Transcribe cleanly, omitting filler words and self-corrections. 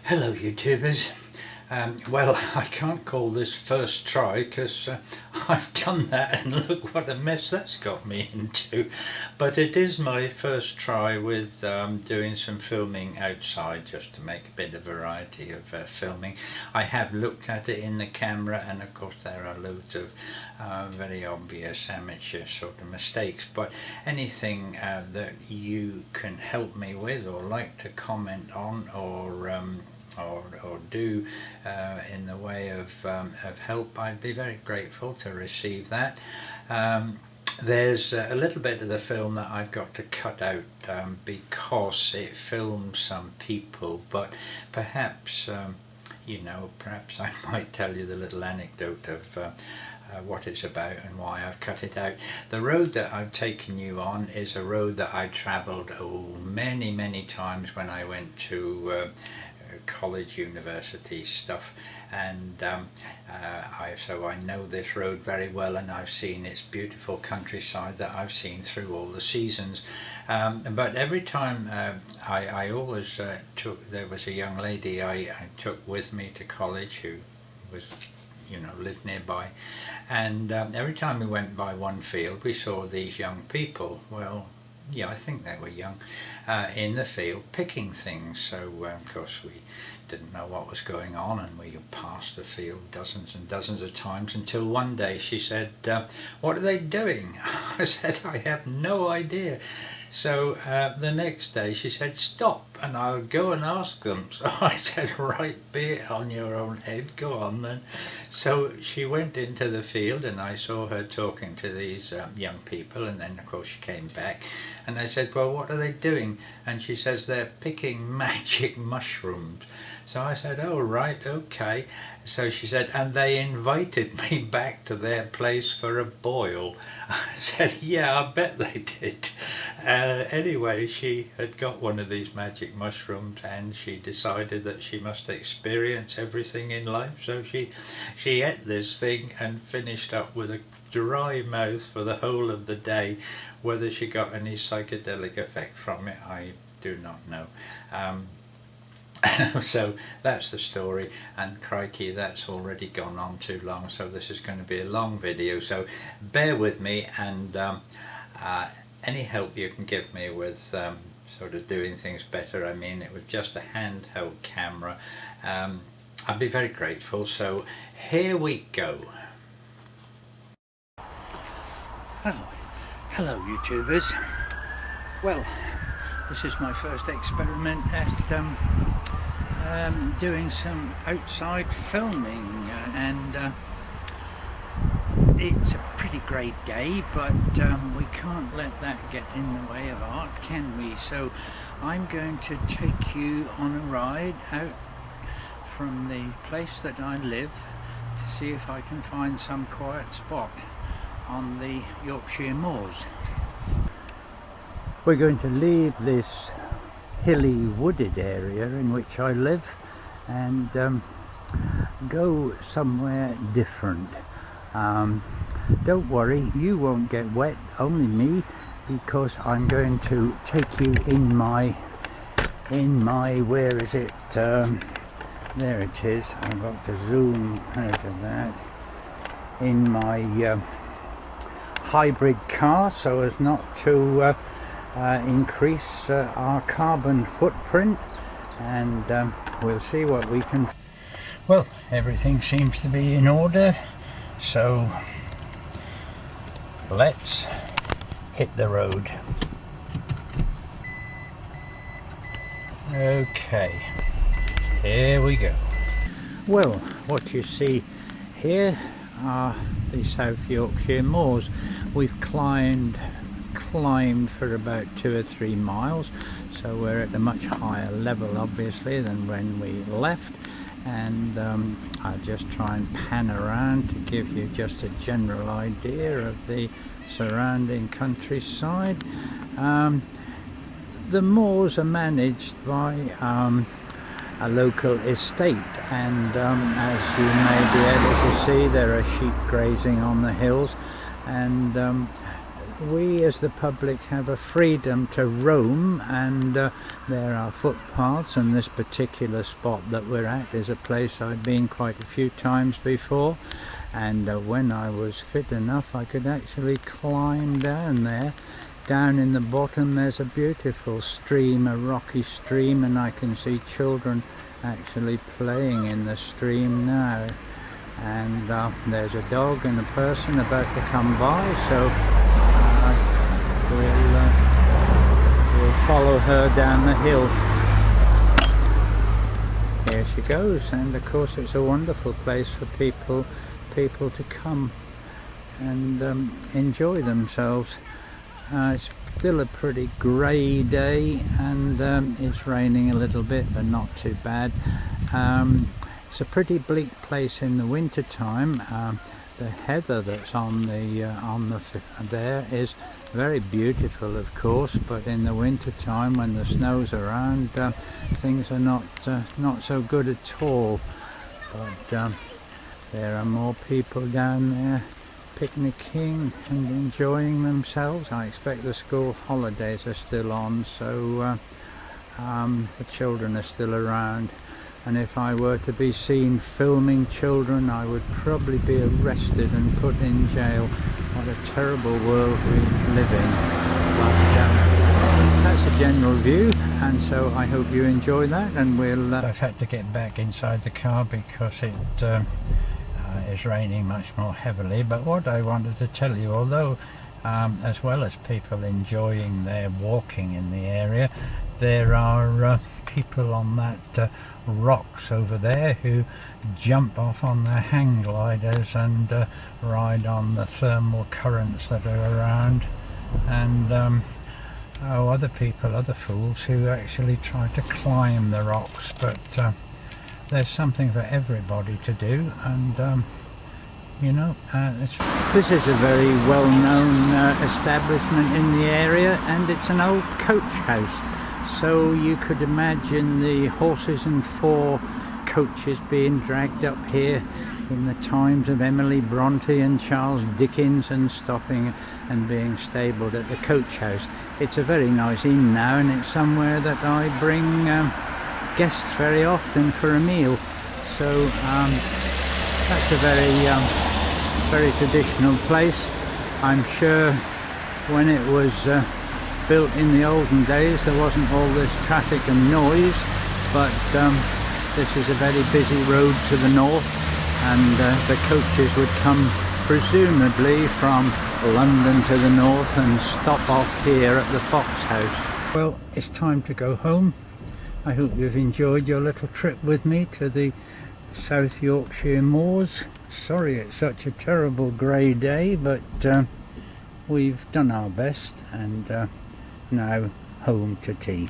Hello YouTubers. Well, I can't call this first try because I've done that and look what a mess that's got me into. But it is my first try with doing some filming outside, just to make a bit of variety of filming. I have looked at it in the camera, and of course there are loads of very obvious amateur sort of mistakes, but anything that you can help me with or like to comment on or do in the way of help, I'd be very grateful to receive that. There's a little bit of the film that I've got to cut out because it films some people, but perhaps perhaps I might tell you the little anecdote of what it's about and why I've cut it out. The road that I've taken you on is a road that I travelled many times when I went to college, university stuff, and so I know this road very well, and I've seen its beautiful countryside that I've seen through all the seasons. But every time I always there was a young lady I took with me to college who was lived nearby, and every time we went by one field we saw these young people, well, yeah, I think they were young, in the field picking things. So of course we didn't know what was going on, and we passed the field dozens and dozens of times until one day she said, what are they doing? I said, I have no idea. So the next day she said, stop and I'll go and ask them. So I said, right, be it on your own head, go on then. So she went into the field and I saw her talking to these young people, and then of course she came back and I said, well, what are they doing? And she says, they're picking magic mushrooms. So I said, oh right, okay. So she said, and they invited me back to their place for a boil. I said, yeah, I bet they did. Anyway, she had got one of these magic mushrooms and she decided that she must experience everything in life. So she ate this thing and finished up with a dry mouth for the whole of the day. Whether she got any psychedelic effect from it, I do not know. So that's the story, and crikey, that's already gone on too long, so this is going to be a long video, so bear with me, and any help you can give me with sort of doing things better. I mean, it was just a handheld camera. I'd be very grateful, so here we go. Oh, hello YouTubers. Well, this is my first experiment at doing some outside filming, and it's a pretty great day, but we can't let that get in the way of art, can we? So I'm going to take you on a ride out from the place that I live to see if I can find some quiet spot on the Yorkshire moors. We're going to leave this hilly wooded area in which I live and go somewhere different. Don't worry, you won't get wet, only me, because I'm going to take you in my where is it, there it is, I've got to zoom out of that, in my hybrid car, so as not to increase our carbon footprint, and we'll see what we can. Well, everything seems to be in order, so let's hit the road. Okay, here we go. Well, what you see here are the South Yorkshire moors. We've climbed for about 2 or 3 miles, so we're at a much higher level obviously than when we left, and I'll just try and pan around to give you just a general idea of the surrounding countryside. The moors are managed by a local estate, and as you may be able to see, there are sheep grazing on the hills, and we as the public have a freedom to roam, and there are footpaths, and this particular spot that we're at is a place I've been quite a few times before, and when I was fit enough I could actually climb down there. Down in the bottom there's a beautiful stream, a rocky stream, and I can see children actually playing in the stream now. And there's a dog and a person about to come by, so we'll follow her down the hill. Here she goes, and of course it's a wonderful place for people to come and enjoy themselves. It's still a pretty grey day, and it's raining a little bit, but not too bad. It's a pretty bleak place in the winter time. The heather that's on there is very beautiful, of course, but in the winter time when the snow's around, things are not so good at all. But there are more people down there picnicking and enjoying themselves. I expect the school holidays are still on, so the children are still around, and if I were to be seen filming children I would probably be arrested and put in jail. What a terrible world we live in. But that's a general view, and so I hope you enjoy that, and I've had to get back inside the car because it is raining much more heavily. But what I wanted to tell you, although as well as people enjoying their walking in the area, there are people on that rocks over there who jump off on their hang gliders and ride on the thermal currents that are around, and other fools who actually try to climb the rocks. But there's something for everybody to do, and you know, this is a very well-known establishment in the area, and it's an old coach house, so you could imagine the horses and four coaches being dragged up here in the times of Emily Bronte and Charles Dickens, and stopping and being stabled at the coach house. It's a very nice inn now, and it's somewhere that I bring guests very often for a meal, so that's a very traditional place. I'm sure when it was built in the olden days there wasn't all this traffic and noise, but this is a very busy road to the north, and the coaches would come presumably from London to the north and stop off here at the Fox House. Well, it's time to go home. I hope you've enjoyed your little trip with me to the South Yorkshire moors. Sorry it's such a terrible grey day, but we've done our best, and now home to tea.